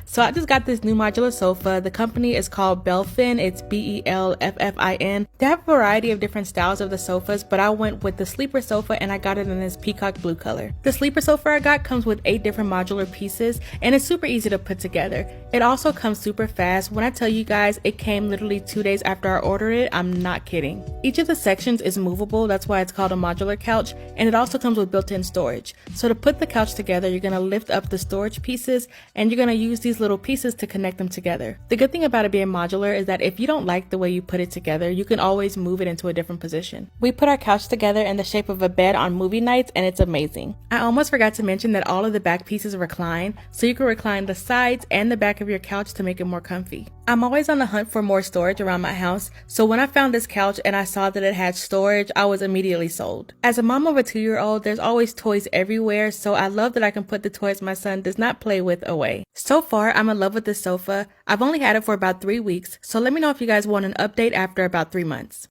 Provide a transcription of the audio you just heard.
So I just got this new modular sofa. The company is called BELFFIN. It's BELFFIN. They have a variety of different styles of the sofas, but I went with the sleeper sofa and I got it in this peacock blue color. The sleeper sofa I got comes with 8 different modular pieces and it's super easy to put together. It also comes super fast. When I tell you guys it came literally 2 days after I ordered it, I'm not kidding. Each of the sections is movable, that's why it's called a modular couch, and it also comes with built-in storage. So to put the couch together, you're going to lift up the storage pieces and you're going to use these little pieces to connect them together. The good thing about it being modular is that if you don't like the way you put it together, you can always move it into a different position. We put our couch together in the shape of a bed on movie nights and it's amazing. I almost forgot to mention that all of the back pieces recline, so you can recline the sides and the back of your couch to make it more comfy. I'm always on the hunt for more storage around my house, so when I found this couch and I saw that it had storage, I was immediately sold. As a mom of a 2-year-old, there's always toys everywhere, so I love that I can put the toys my son does not play with away. So far, I'm in love with this sofa. I've only had it for about 3 weeks, so let me know if you guys want an update after about 3 months.